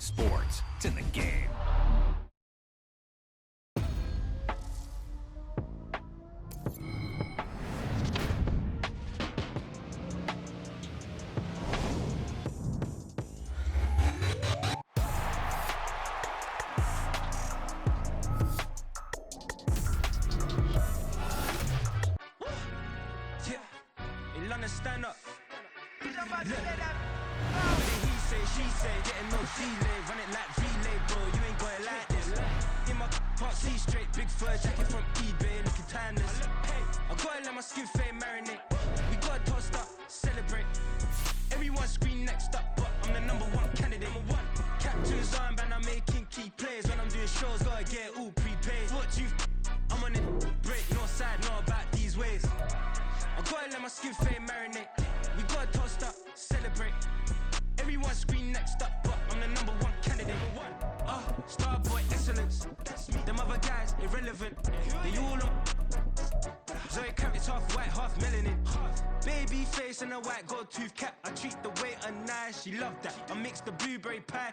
sports. It's in the game. Stand up. He say, she say, getting no delay, run it like relay, bro. You ain't got it like this. In my part C straight, big fur jacket from eBay, looking timeless. I gotta let my skin fade marinate. We gotta toast up, celebrate. Everyone scream next up, but I'm the #1 candidate. Captain's armband, I'm making key plays. When I'm doing shows, gotta get it all prepaid. What you? I'm on it, break, no side, know about these ways. I gotta let my skin fade marinate. We gotta toast up, celebrate. Everyone scream next up, but I'm the #1 candidate. Starboy excellence. That's me. Them other guys irrelevant. They all on. Zoe Kravitz half white, half melanin. Baby face and a white gold tooth cap. I treat the waiter nice, she love that. I mix the blueberry pie.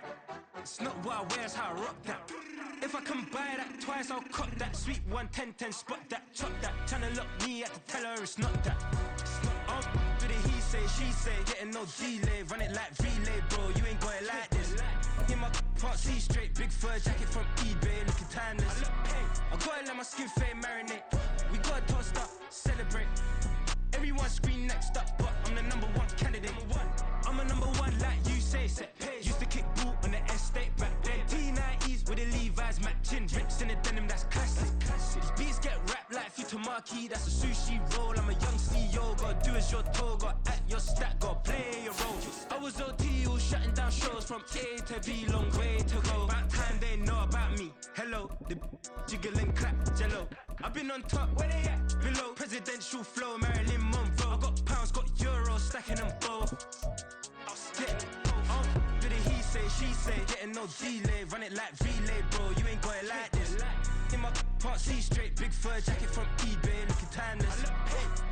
It's not what I wear, it's how I rock that. If I can buy that twice, I'll cut that. Sweet 110, spot that, chop that. Tryna look me at the teller, it's not that. But he say, she say, getting no delay. Run it like relay, bro, you ain't got it like this. In my part C straight, big fur jacket from eBay, looking timeless. I gotta let my skin fade marinate. We gotta toast up, celebrate. Everyone scream next up, but I'm the #1 candidate. I'm a #1 like you say, set pace. Used to kick ball on the estate back then. T90s with the Levi's matching. Rips in the denim, that's classic. These beats get wrapped like Futamaki, that's a sushi roll. I'm a young CEO, gotta do as you're told. Gotta act your stat, gotta play your role. I was OT, all shutting down shows from A to B, long way to go. About time they know about me. Hello, the jiggle and clap, jello. I've been on top, where they at? Below, presidential flow, Marilyn Monroe. I got pounds, got euros, stacking them both. I'll stick. But he say, she say, getting no delay. Run it like relay, bro, you ain't got it like this. In my part C straight, big fur jacket from eBay, looking timeless.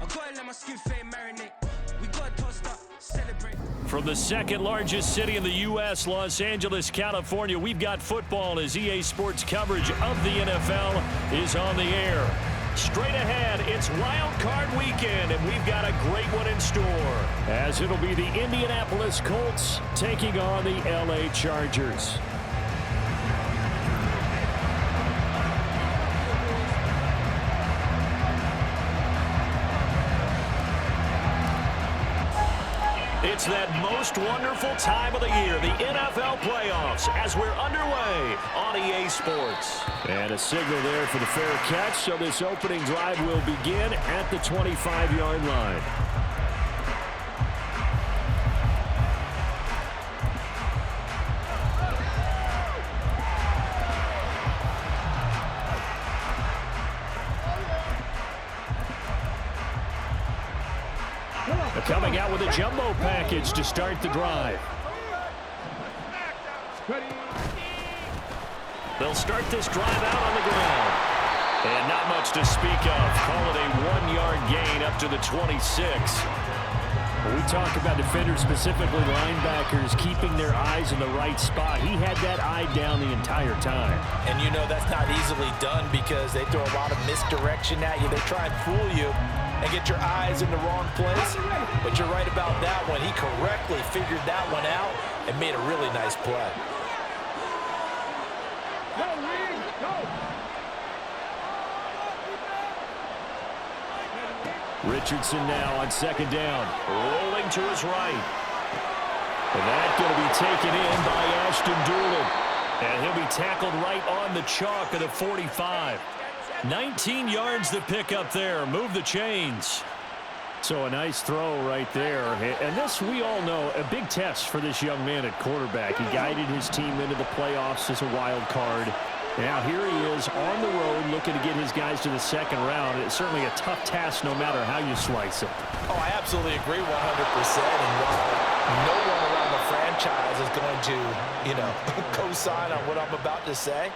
I gotta let my skin fade marinate. We gotta toast up, celebrate. From the second largest city in the U.S., Los Angeles, California, we've got football as EA Sports coverage of the NFL is on the air. Straight ahead, it's Wild Card Weekend, and we've got a great one in store, as it'll be the Indianapolis Colts taking on the L.A. Chargers. It's that most wonderful time of the year, the NFL playoffs, as we're underway on EA Sports. And a signal there for the fair catch, so this opening drive will begin at the 25-yard line. Coming out with a jumbo package to start the drive. They'll start this drive out on the ground. And not much to speak of. Call it a 1-yard gain up to the 26. When we talk about defenders, specifically linebackers, keeping their eyes in the right spot, he had that eye down the entire time. And you know that's not easily done because they throw a lot of misdirection at you. They try and fool you and get your eyes in the wrong place. But you're right about that one. He correctly figured that one out and made a really nice play. Richardson now on second down, rolling to his right. And that's going to be taken in by Ashton Doolin. And he'll be tackled right on the chalk of the 45. 19 yards to pick up there. Move the chains. So a nice throw right there. And this, we all know, a big test for this young man at quarterback. He guided his team into the playoffs as a wild card. Now here he is on the road looking to get his guys to the second round. It's certainly a tough task no matter how you slice it. Oh, I absolutely agree 100%. And while no one around the franchise is going to, co-sign on what I'm about to say,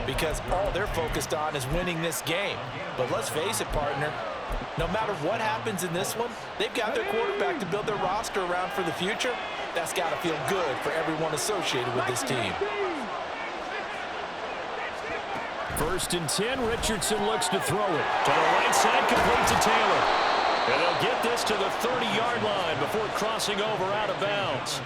because all they're focused on is winning this game. But let's face it, partner, no matter what happens in this one, they've got their quarterback to build their roster around for the future. That's got to feel good for everyone associated with this team. 1st and 10. Richardson looks to throw it. To the right side, complete to Taylor. And they'll get this to the 30-yard line before crossing over out of bounds.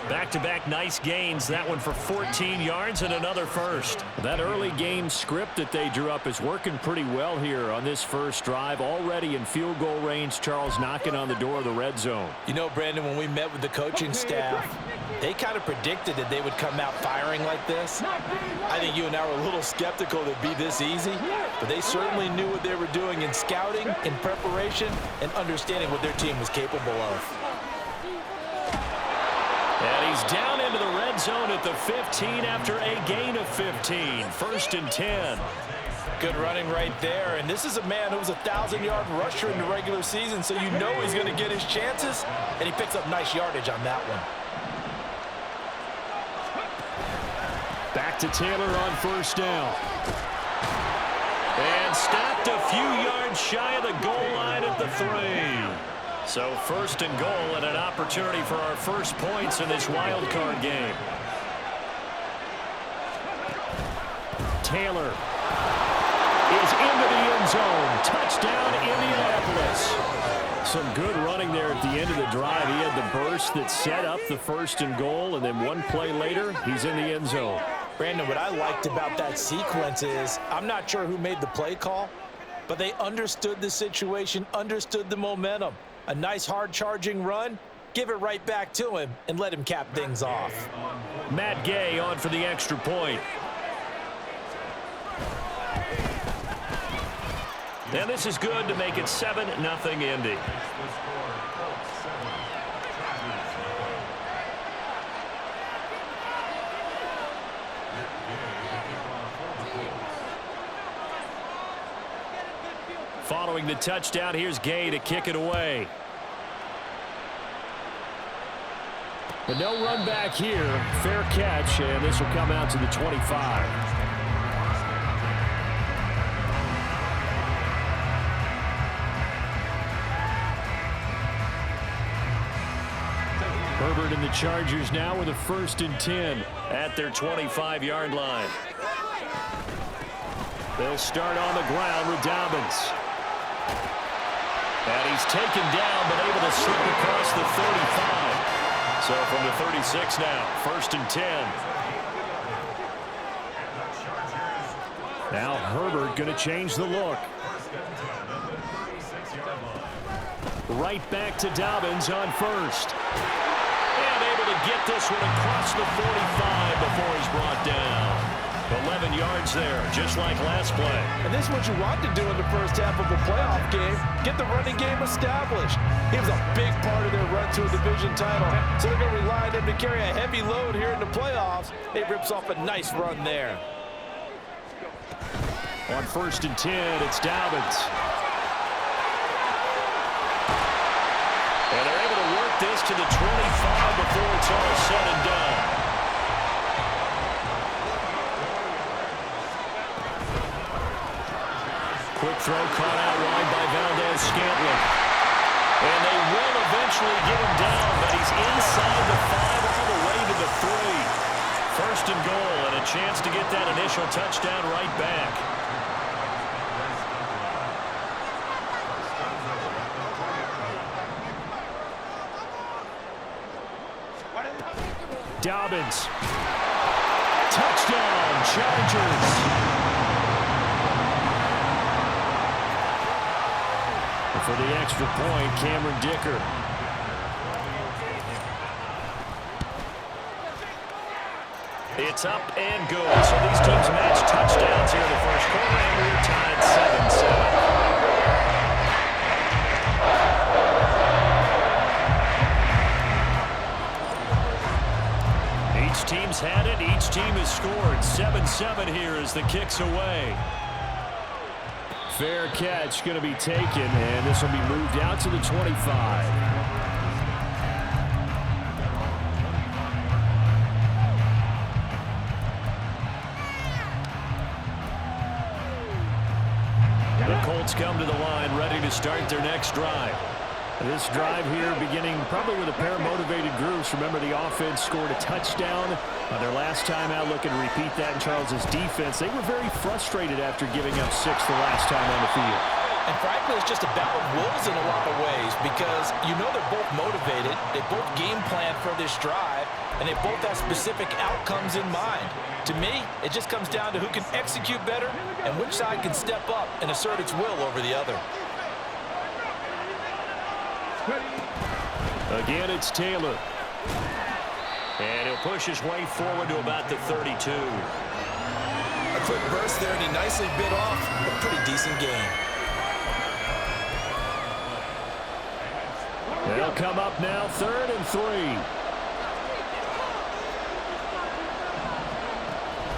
Back-to-back nice gains. That one for 14 yards and another first. That early game script that they drew up is working pretty well here on this first drive. Already in field goal range, Charles knocking on the door of the red zone. You know, Brandon, when we met with the coaching staff, they kind of predicted that they would come out firing like this. I think you and I were a little skeptical that it'd be this easy, but they certainly knew what they were doing in scouting, in preparation, and understanding what their team was capable of. And he's down into the red zone at the 15 after a gain of 15. 1st and 10. Good running right there. And this is a man who was a 1,000-yard rusher in the regular season, so you know he's going to get his chances. And he picks up nice yardage on that one. Back to Taylor on 1st down. And stopped a few yards shy of the goal line at the 3. So 1st and goal and an opportunity for our first points in this wild card game. Taylor is into the end zone. Touchdown, Indianapolis. Some good running there at the end of the drive. He had the burst that set up the 1st and goal, and then one play later, he's in the end zone. Brandon, what I liked about that sequence is I'm not sure who made the play call, but they understood the situation, understood the momentum. A nice hard-charging run, give it right back to him, and let him cap things off. Matt Gay on for the extra point. And this is good to make it 7-0 Indy. Following the touchdown, here's Gay to kick it away. But no run back here. Fair catch, and this will come out to the 25. Herbert and the Chargers now with a 1st and 10 at their 25-yard line. They'll start on the ground with Dobbins. And he's taken down, but able to slip across the 35. So from the 36 now, 1st and 10. Now Herbert going to change the look. Right back to Dobbins on 1st. And able to get this one across the 45 before he's brought down. 11 yards there, just like last play. And this is what you want to do in the first half of a playoff game. Get the running game established. He was a big part of their run to a division title. So they're going to rely on him to carry a heavy load here in the playoffs. He rips off a nice run there. On 1st and 10, it's Dobbins. And they're able to work this to the 25 before it's all said and done. Quick throw caught out wide by Valdez-Scantling. And they will eventually get him down, but he's inside the 5 all the way to the 3. 1st and goal and a chance to get that initial touchdown right back. Dobbins. Touchdown, Chargers. For the extra point, Cameron Dicker. It's up and good. So these teams match touchdowns here in the first quarter, and we're tied 7-7. Each team's had it. Each team has scored. 7-7 here as the kick's away. Fair catch going to be taken, and this will be moved out to the 25. The Colts come to the line ready to start their next drive. This drive here beginning probably with a pair of motivated groups. Remember, the offense scored a touchdown on their last time out. Looking to repeat that in Charles's defense. They were very frustrated after giving up 6 the last time on the field. And frankly, it's just a battle of wills in a lot of ways because you know they're both motivated. They both game plan for this drive, and they both have specific outcomes in mind. To me, it just comes down to who can execute better and which side can step up and assert its will over the other. Again, it's Taylor. And he'll push his way forward to about the 32. A quick burst there, and he nicely bit off a pretty decent gain. They'll come up now, 3rd and 3.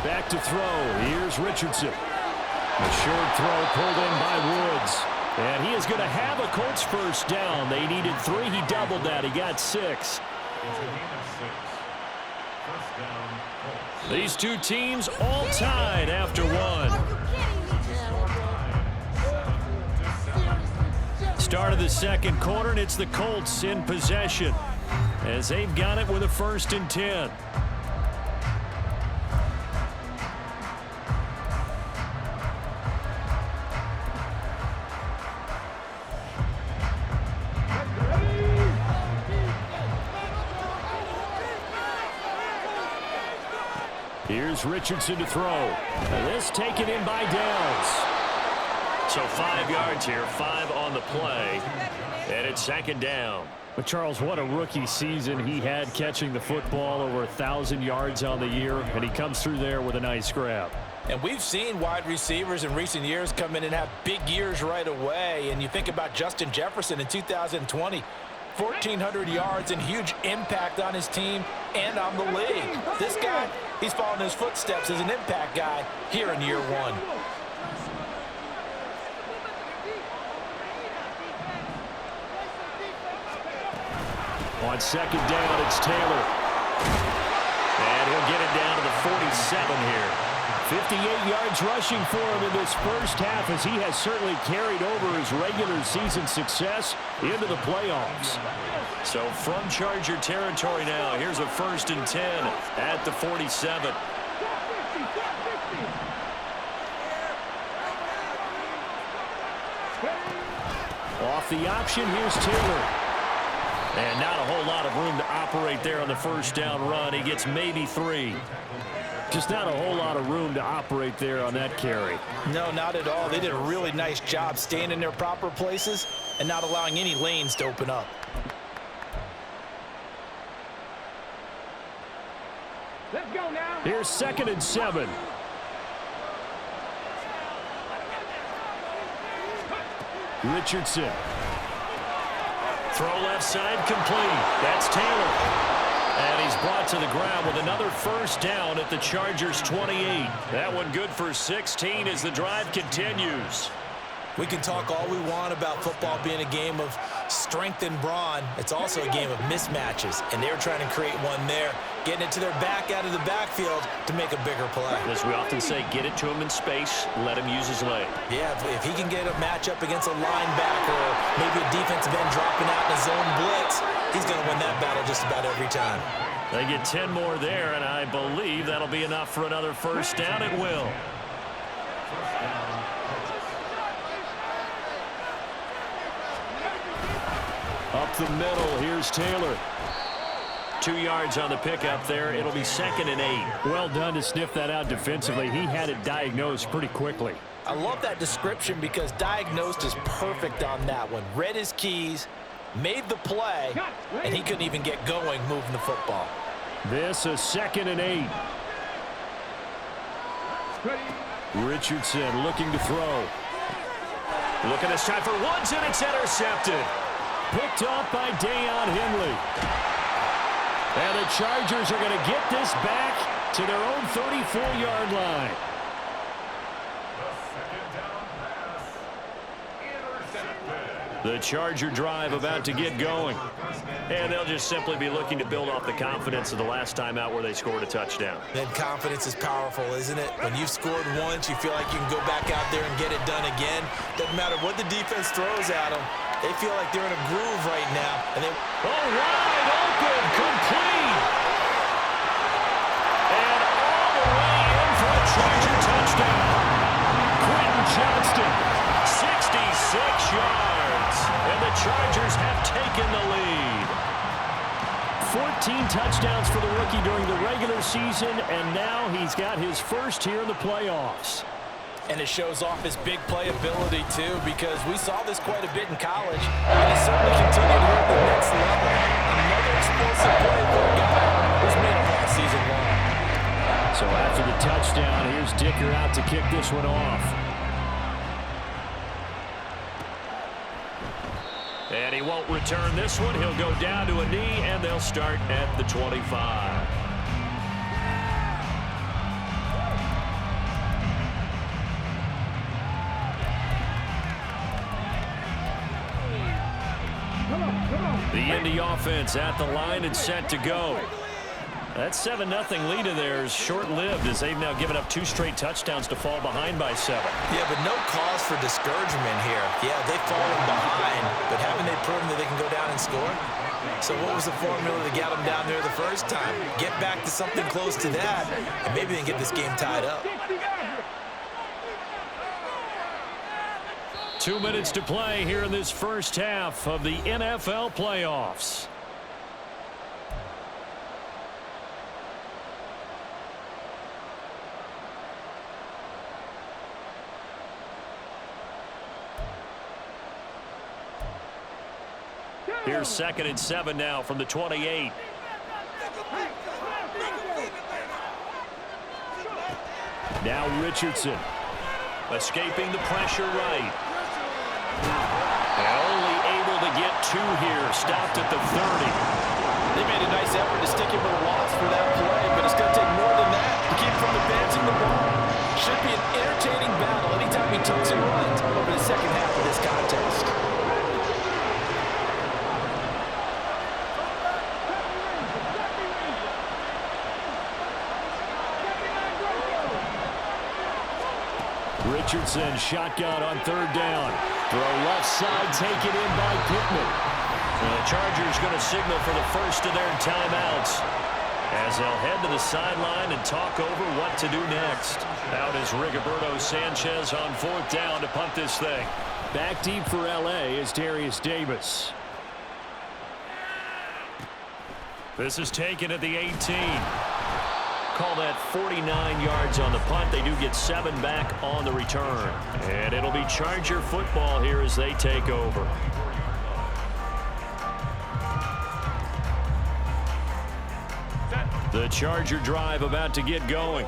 Back to throw. Here's Richardson. A short throw pulled in by Woods. And he is going to have a Colts first down. They needed 3. He doubled that. He got 6. These two teams all tied after 1. Start of the second quarter, and it's the Colts in possession as they've got it with a 1st and 10. Here's Richardson to throw. And this taken in by Downs. So 5 yards here, 5 on the play, and it's 2nd down. But Charles, what a rookie season he had catching the football, over 1,000 yards on the year, and he comes through there with a nice grab. And we've seen wide receivers in recent years come in and have big years right away. And you think about Justin Jefferson in 2020, 1,400 yards and huge impact on his team and on the league. This guy, he's following his footsteps as an impact guy here in year 1. On 2nd down, it's Taylor. And he'll get it down to the 47 here. 58 yards rushing for him in this first half, as he has certainly carried over his regular season success into the playoffs. So from Charger territory now, here's a 1st and 10 at the 47. Off the option, here's Taylor. And not a whole lot of room to operate there on the first down run. He gets maybe 3. Just not a whole lot of room to operate there on that carry. No, not at all. They did a really nice job staying in their proper places and not allowing any lanes to open up. Let's go now. Here's 2nd and 7. Richardson. Throw left side complete. That's Taylor. And he's brought to the ground with another 1st down at the Chargers' 28. That one good for 16 as the drive continues. We can talk all we want about football being a game of strength and brawn. It's also a game of mismatches, and they're trying to create one there, getting it to their back out of the backfield to make a bigger play. As we often say, get it to him in space, let him use his leg. Yeah, if he can get a matchup against a linebacker or maybe a defensive end dropping out in a zone blitz, he's going to win that battle just about every time. They get 10 more there, and I believe that'll be enough for another 1st down. It will. Up the middle, here's Taylor. 2 yards on the pickup there. It'll be 2nd and 8. Well done to sniff that out defensively. He had it diagnosed pretty quickly. I love that description because diagnosed is perfect on that one. Read his keys, made the play, and he couldn't even get going moving the football. This is 2nd and 8. Richardson looking to throw. Looking this time for Woods, and it's intercepted. Picked off by Deion Henley. And the Chargers are going to get this back to their own 34-yard line. The Charger drive about to get going. And they'll just simply be looking to build off the confidence of the last time out where they scored a touchdown. Then confidence is powerful, isn't it? When you've scored once, you feel like you can go back out there and get it done again. Doesn't matter what the defense throws at them. They feel like they're in a groove right now. And they wide open, complete. And all the way in for a Charger touchdown. Quentin Johnston, 66 yards. And the Chargers have taken the lead. 14 touchdowns for the rookie during the regular season, and now he's got his first here in the playoffs. And it shows off his big play ability, too, because we saw this quite a bit in college, and it certainly continued here at the next level. Another explosive play for a guy who's made it all season long. So after the touchdown, here's Dicker out to kick this one off. And he won't return this one. He'll go down to a knee, and they'll start at the 25. The Indy offense at the line and set to go. That 7-0 lead of theirs short-lived as they've now given up 2 straight touchdowns to fall behind by 7. Yeah, but no cause for discouragement here. Yeah, they've fallen behind, but haven't they proven that they can go down and score? So what was the formula that got them down there the first time? Get back to something close to that, and maybe they can get this game tied up. 2 minutes to play here in this first half of the NFL playoffs. Here's 2nd and 7 now from the 28. Now Richardson escaping the pressure right. And only able to get 2 here. Stopped at the 30. They made a nice effort to stick him with a loss for that play, but it's going to take more than that to keep from advancing the ball. Should be an entertaining battle anytime he tucks and runs over the second half of this contest. Richardson shotgun on 3rd down. Throw left side taken in by Pittman. And the Chargers going to signal for the first of their timeouts as they'll head to the sideline and talk over what to do next. Out is Rigoberto Sanchez on 4th down to punt this thing. Back deep for L.A. is Darius Davis. This is taken at the 18. Call that 49 yards on the punt. They do get 7 back on the return. And it'll be Charger football here as they take over. The Charger drive about to get going.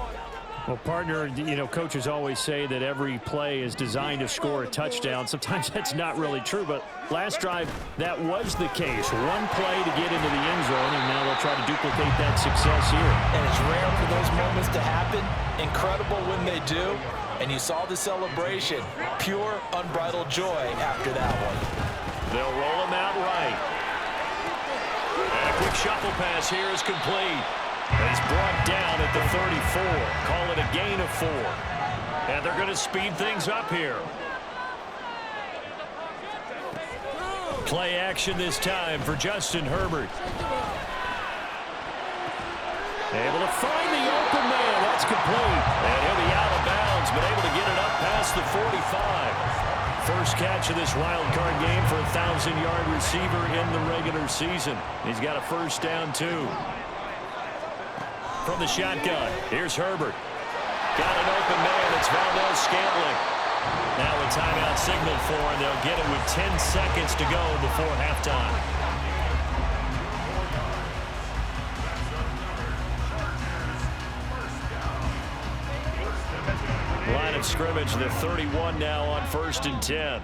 Well, partner, you know, coaches always say that every play is designed to score a touchdown. Sometimes that's not really true, but last drive, that was the case. 1 play to get into the end zone, and now they'll try to duplicate that success here. And it's rare for those moments to happen. Incredible when they do. And you saw the celebration. Pure, unbridled joy after that one. They'll roll him out right. And a quick shuffle pass here is complete. He's brought down at the 34. Call it a gain of 4. And they're going to speed things up here. Play action this time for Justin Herbert. Able to find the open man. That's complete. And he'll be out of bounds, but able to get it up past the 45. First catch of this wild card game for a 1,000-yard receiver in the regular season. He's got a first down, too. From the shotgun, here's Herbert. Got an open man. It's Valdez-Scantling. Now a timeout signal for him. They'll get it with 10 seconds to go before halftime. Line of scrimmage, the 31 now on 1st and 10.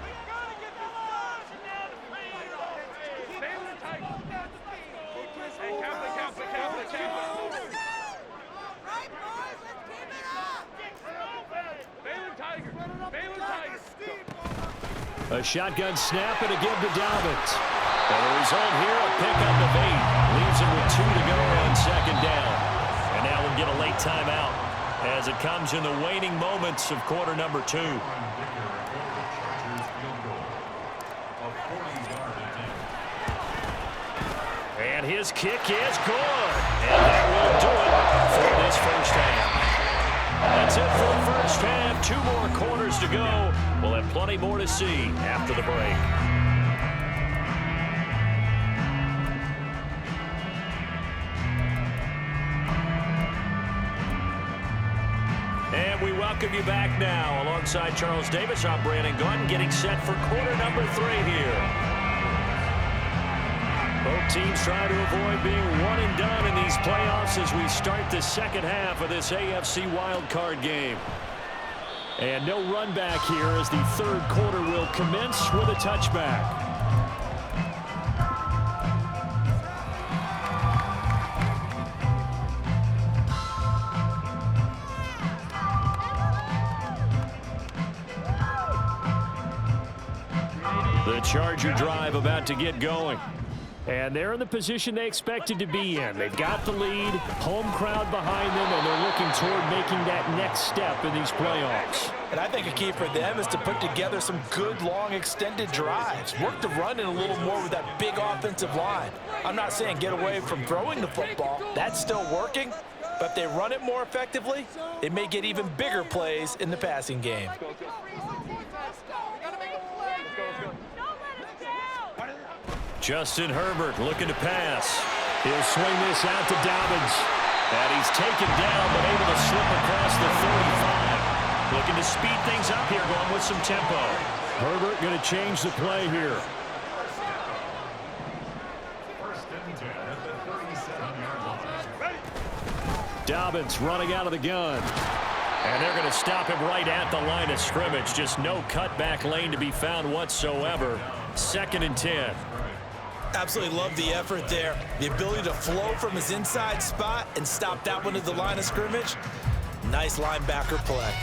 A shotgun snap and a give to Dobbins. And the result here, a pickup of 8. Leaves it with 2 to go on 2nd down. And now we'll get a late timeout as it comes in the waning moments of quarter number 2. And his kick is good. And that will do it for this first half. That's it for the first half. 2 more quarters to go. We'll have plenty more to see after the break. And we welcome you back now. Alongside Charles Davis, I'm Brandon Gunn, getting set for quarter number 3 here. Both teams trying to avoid being one and done in these playoffs as we start the second half of this AFC wildcard game. And no run back here as the third quarter will commence with a touchback. The Charger drive about to get going. And they're in the position they expected to be in. They've got the lead, home crowd behind them, and they're looking toward making that next step in these playoffs. And I think a key for them is to put together some good, long, extended drives. Work the run in a little more with that big offensive line. I'm not saying get away from throwing the football. That's still working. But if they run it more effectively, it may get even bigger plays in the passing game. Justin Herbert looking to pass. He'll swing this out to Dobbins. And he's taken down, but able to slip across the 45. Looking to speed things up here, going with some tempo. Herbert going to change the play here. Dobbins running out of the gun. And they're going to stop him right at the line of scrimmage. Just no cutback lane to be found whatsoever. 2nd and 10. Absolutely love the effort there. The ability to flow from his inside spot and stop that one at the line of scrimmage. Nice linebacker play.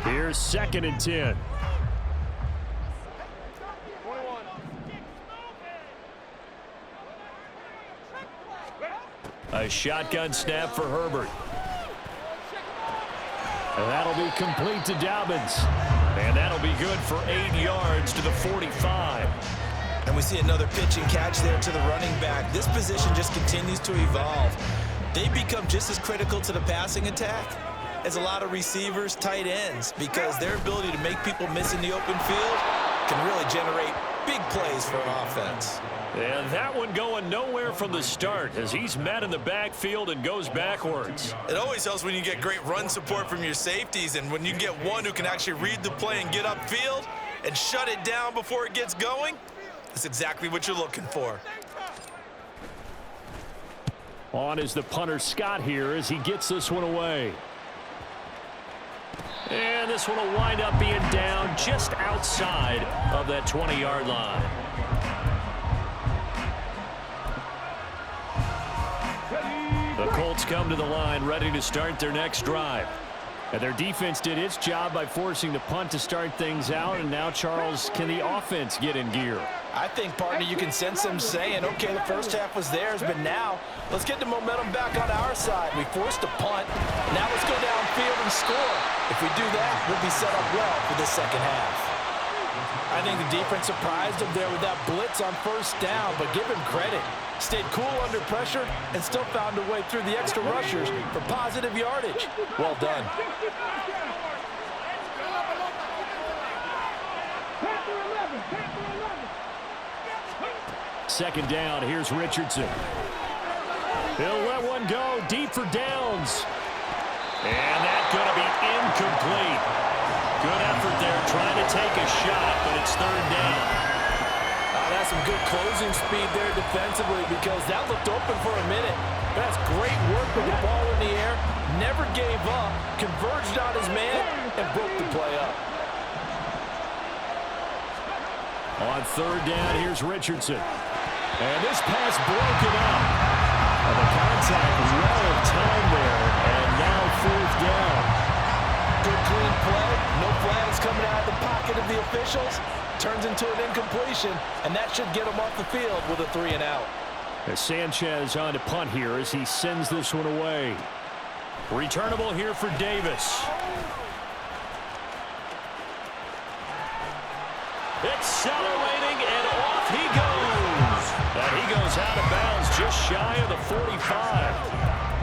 Here's 2nd and 10. A shotgun snap for Herbert. And that'll be complete to Dobbins. And that'll be good for 8 yards to the 45. And we see another pitch and catch there to the running back. This position just continues to evolve. They become just as critical to the passing attack as a lot of receivers, tight ends, because their ability to make people miss in the open field can really generate big plays for an offense. And that one going nowhere from the start as he's met in the backfield and goes backwards. It always helps when you get great run support from your safeties, and when you get one who can actually read the play and get upfield and shut it down before it gets going, that's exactly what you're looking for. On is the punter Scott here as he gets this one away. And this one will wind up being down just outside of that 20-yard line. The Colts come to the line ready to start their next drive. And their defense did its job by forcing the punt to start things out. And now, Charles, can the offense get in gear? I think, partner, you can sense them saying, okay, the first half was theirs, but now let's get the momentum back on our side. We forced a punt. Now let's go downfield and score. If we do that, we'll be set up well for the second half. I think the defense surprised him there with that blitz on first down, but give him credit. Stayed cool under pressure and still found a way through the extra rushers for positive yardage. Well done. Second down, here's Richardson. He'll let one go deep for Downs. And that's going to be incomplete. Good effort there trying to take a shot, but it's third down. That's some good closing speed there defensively because that looked open for a minute. That's great work with the ball in the air. Never gave up, converged on his man, and broke the play up. On third down, here's Richardson. And this pass broken up. And the contact well of time there, and now fourth down. Good clean play. No flags coming out of the pocket of the officials. Turns into an incompletion, and that should get him off the field with a 3-and-out. Sanchez on to punt here as he sends this one away. Returnable here for Davis. Accelerating, and off he goes. And he goes out of bounds just shy of the 45.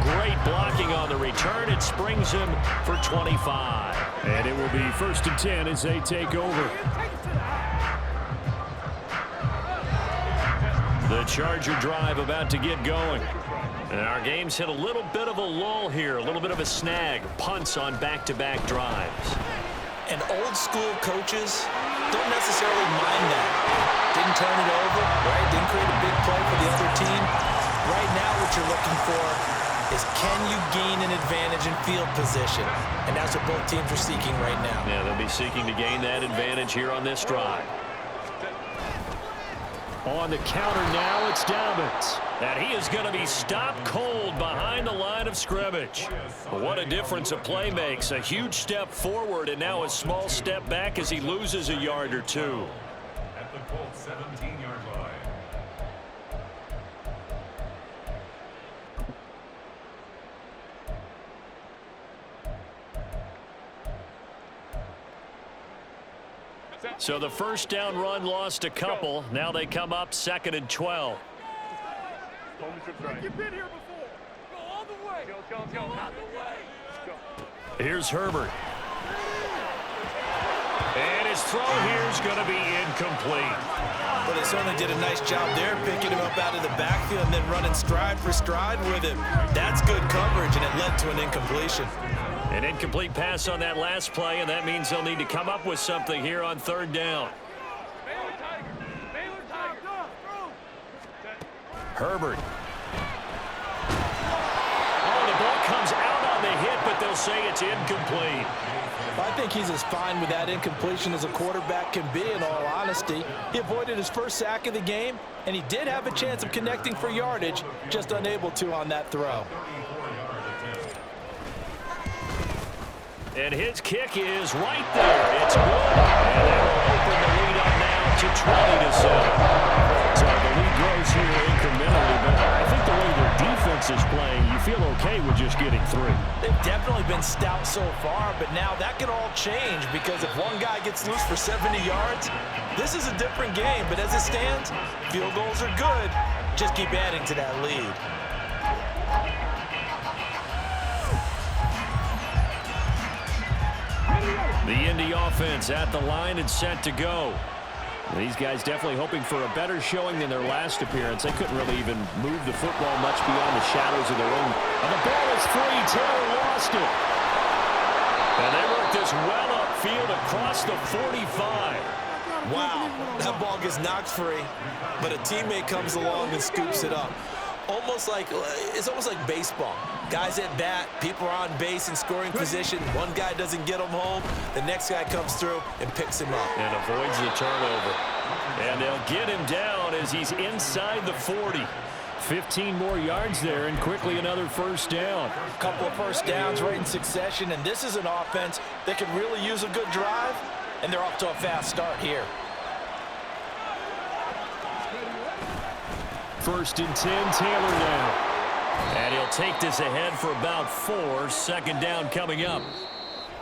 Great blocking on the return. It springs him for 25. And it will be 1st and 10 as they take over. The Charger drive about to get going. And our game's hit a little bit of a lull here, a little bit of a snag. Punts on back-to-back drives. And old-school coaches don't necessarily mind that. Didn't turn it over, right? Didn't create a big play for the other team. Right now what you're looking for is can you gain an advantage in field position? And that's what both teams are seeking right now. Yeah, they'll be seeking to gain that advantage here on this drive. On the counter now, it's Dobbins. And he is going to be stopped cold behind the line of scrimmage. What a difference a play makes. A huge step forward and now a small step back as he loses a yard or two. At the Colts 17-yard line. So the first down run lost a couple. Now they come up 2nd and 12. You've been here before. Go all the way. Go. Out the way. Here's Herbert. And his throw here is going to be incomplete. But they certainly did a nice job there, picking him up out of the backfield and then running stride for stride with him. That's good coverage, and it led to an incompletion. An incomplete pass on that last play, and that means they'll need to come up with something here on 3rd down. Herbert. Oh, the ball comes out on the hit, but they'll say it's incomplete. I think he's as fine with that incompletion as a quarterback can be, in all honesty. He avoided his first sack of the game, and he did have a chance of connecting for yardage, just unable to on that throw. And his kick is right there. It's good. And they will open the lead up now to 20-7. So the lead grows here incrementally, but I think the way their defense is playing, you feel okay with just getting 3. They've definitely been stout so far, but now that could all change because if one guy gets loose for 70 yards, this is a different game. But as it stands, field goals are good. Just keep adding to that lead. The Indy offense at the line and set to go. These guys definitely hoping for a better showing than their last appearance. They couldn't really even move the football much beyond the shadows of their own. And the ball is free. Taylor lost it. And they work this well upfield across the 45. Wow, that ball gets knocked free, but a teammate comes along and scoops it up. It's almost like baseball. Guys at bat, people are on base in scoring position. One guy doesn't get him home. The next guy comes through and picks him up. And avoids the turnover. And they'll get him down as he's inside the 40. 15 more yards there and quickly another first down. A couple of first downs right in succession, and this is an offense that could really use a good drive, and they're off to a fast start here. 1st and 10, Taylor now. And he'll take this ahead for about 4. 2nd down coming up.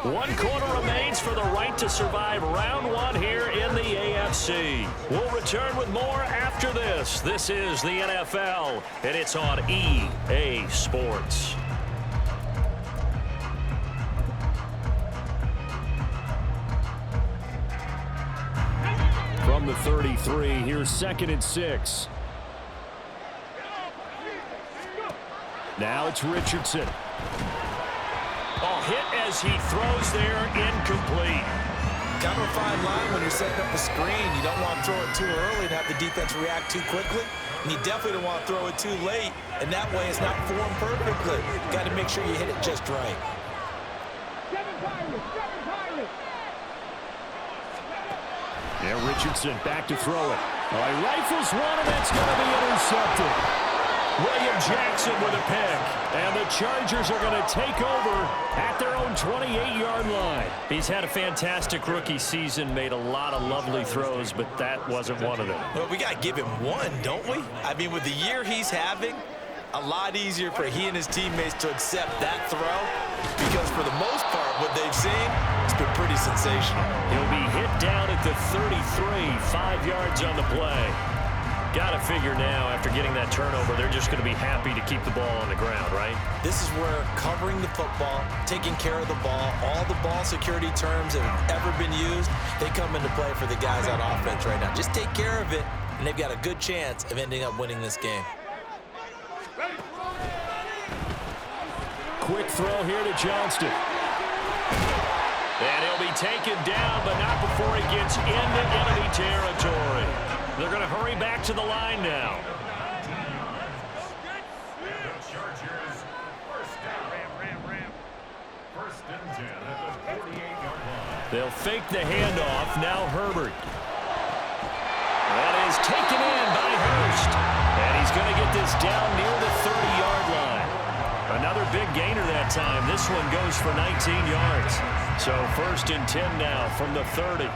1 quarter remains for the right to survive round 1 here in the AFC. We'll return with more after this. This is the NFL, and it's on EA Sports. From the 33, here's 2nd and 6. Now it's Richardson. Oh, hit as he throws there, incomplete. Kind of a fine line when you're setting up a screen. You don't want to throw it too early and have the defense react too quickly. And you definitely don't want to throw it too late. And that way it's not formed perfectly. Got to make sure you hit it just right. Yeah, Richardson back to throw it. Oh, he rifles one, and that's going to be intercepted. William Jackson with a pick, and the Chargers are going to take over at their own 28-yard line. He's had a fantastic rookie season, made a lot of lovely throws, but that wasn't one of them. Well, we got to give him one, don't we? I mean, with the year he's having, a lot easier for he and his teammates to accept that throw because for the most part, what they've seen, it's been pretty sensational. He'll be hit down at the 33, 5 yards on the play. Got to figure now, after getting that turnover, they're just going to be happy to keep the ball on the ground, right? This is where covering the football, taking care of the ball, all the ball security terms that have ever been used, they come into play for the guys on offense right now. Just take care of it, and they've got a good chance of ending up winning this game. Quick throw here to Johnston. And he'll be taken down, but not before he gets into enemy territory. They're going to hurry back to the line now. The Chargers, first down. First and 10 at the 48-yard line. They'll fake the handoff. Now Herbert. That is taken in by Hurst. And he's going to get this down near the 30-yard line. Another big gainer that time. This one goes for 19 yards. So first and 10 now from the 30.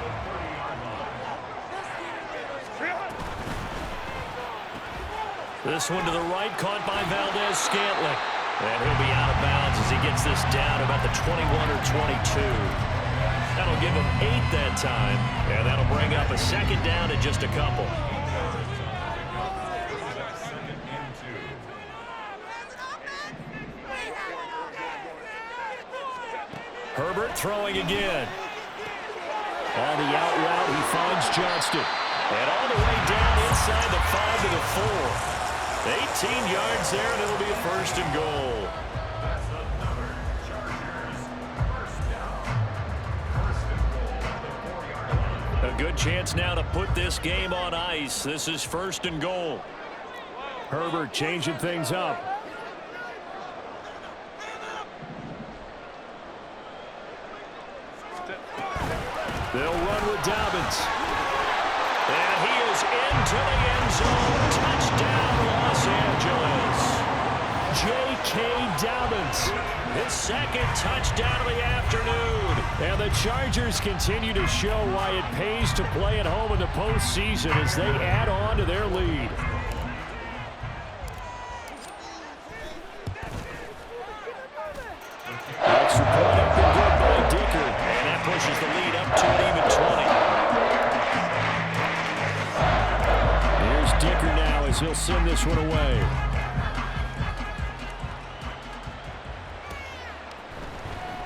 This one to the right, caught by Valdez-Scantling. And he'll be out of bounds as he gets this down about the 21 or 22. That'll give him 8 that time, and that'll bring up a second down in just a couple. Herbert throwing again. On the out route, he finds Johnston. And all the way down inside the 5 to the 4. 18 yards there, and it'll be a first and goal. That's another Chargers first down. First and goal at the 4-yard line. A good chance now to put this game on ice. This is first and goal. Herbert changing things up. They'll run with Dobbins. And he is into the end zone. Touchdown, Los Angeles. J.K. Dobbins, his second touchdown of the afternoon. And the Chargers continue to show why it pays to play at home in the postseason as they add on to their lead. Extra point up and good by Dicker. And that pushes the lead up to an even 20. Here's Dicker now as he'll send this one away.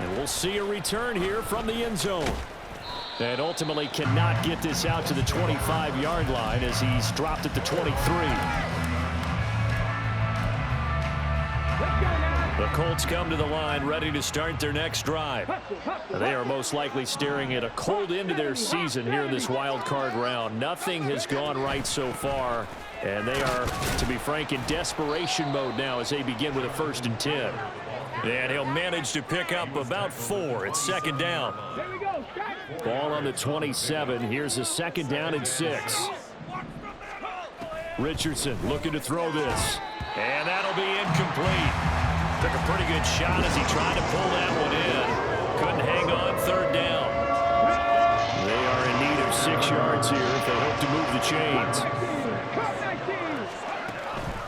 And we'll see a return here from the end zone. And ultimately cannot get this out to the 25-yard line as he's dropped at the 23. The Colts come to the line ready to start their next drive. They are most likely staring at a cold end to their season here in this wild card round. Nothing has gone right so far, and they are, to be frank, in desperation mode now as they begin with a 1st and 10. And he'll manage to pick up about 4. It's second down. Ball on the 27. Here's a second down and 6. Richardson looking to throw this. And that'll be incomplete. Took a pretty good shot as he tried to pull that one in. Couldn't hang on, third down. They are in need of 6 yards here if they hope to move the chains.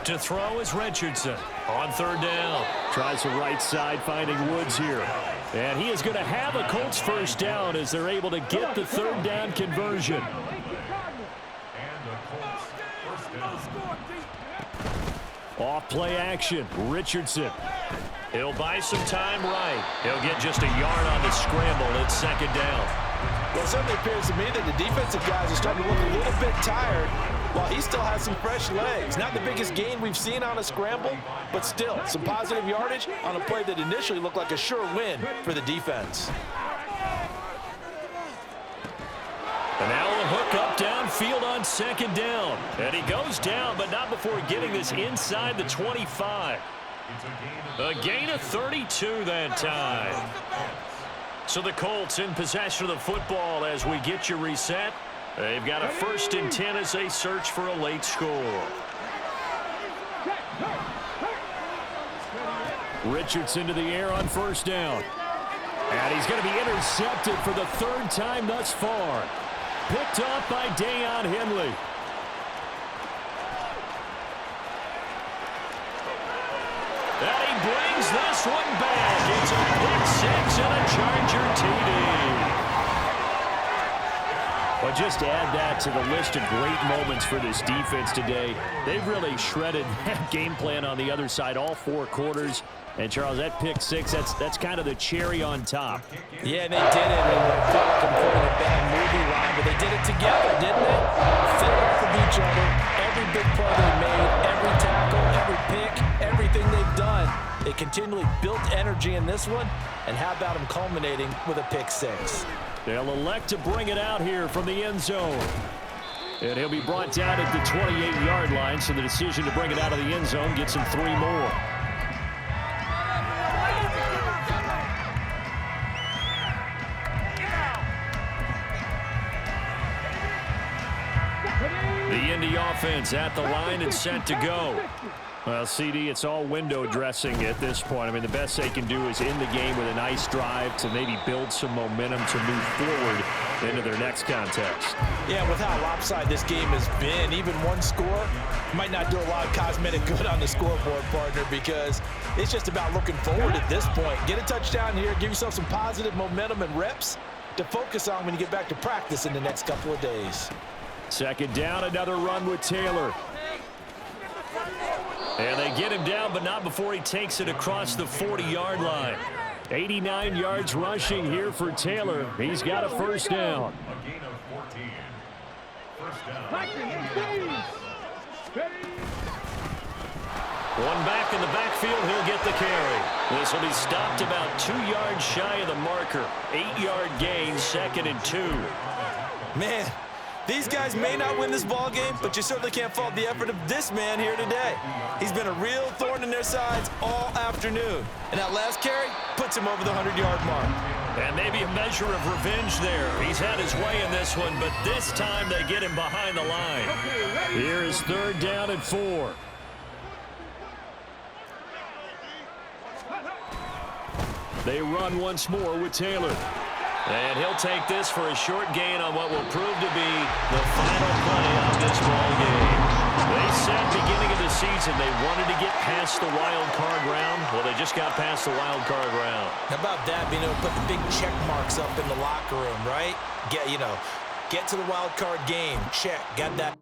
To throw is Richardson on third down. Tries the right side, finding Woods here. And he is going to have a Colts first down as they're able to get the third down conversion. Off play action, Richardson. He'll buy some time right. He'll get just a yard on the scramble. It's second down. Well, it certainly appears to me that the defensive guys are starting to look a little bit tired while he still has some fresh legs. Not the biggest gain we've seen on a scramble, but still some positive yardage on a play that initially looked like a sure win for the defense. And now a hook up downfield on second down. And he goes down, but not before getting this inside the 25. A gain of 32 that time. So the Colts in possession of the football as we get you reset. They've got a 1st and 10 as they search for a late score. Richardson to the air on first down. And he's going to be intercepted for the 3rd time thus far. Picked off by Deion Henley. And he brings this one back. It's a pick six and a Charger TD. Well, just to add that to the list of great moments for this defense today, they've really shredded that game plan on the other side all 4 quarters. And, Charles, that pick six, that's kind of the cherry on top. Yeah, they did it. And I feel like I'm quoting a bad movie line, but they did it together, didn't they? Fed off of each other. Every big play they made, every tackle, every pick, everything they've done. They continually built energy in this one. And how about them culminating with a pick six? They'll elect to bring it out here from the end zone. And he'll be brought down at the 28-yard line, so the decision to bring it out of the end zone gets him 3 more. The Indy offense at the line and set to go. Well, CD, it's all window dressing at this point. I mean, the best they can do is end the game with a nice drive to maybe build some momentum to move forward into their next contest. Yeah, with how lopsided this game has been, even one score might not do a lot of cosmetic good on the scoreboard, partner, because it's just about looking forward at this point. Get a touchdown here, give yourself some positive momentum and reps to focus on when you get back to practice in the next couple of days. Second down, another run with Taylor. And they get him down, but not before he takes it across the 40-yard line. 89 yards rushing here for Taylor. He's got a first down. A gain of 14. First down. One back in the backfield, he'll get the carry. This will be stopped about 2 yards shy of the marker. 8-yard gain, 2nd and 2. Man, these guys may not win this ball game, but you certainly can't fault the effort of this man here today. He's been a real thorn in their sides all afternoon. And that last carry puts him over the 100-yard mark. And maybe a measure of revenge there. He's had his way in this one, but this time they get him behind the line. Here is 3rd down and 4. They run once more with Taylor. And he'll take this for a short gain on what will prove to be the final play of this ball game. They said beginning of the season they wanted to get past the wild card round. Well, they just got past the wild card round. How about that, being able to put the big check marks up in the locker room, right? Get to the wild card game. Check. Got that.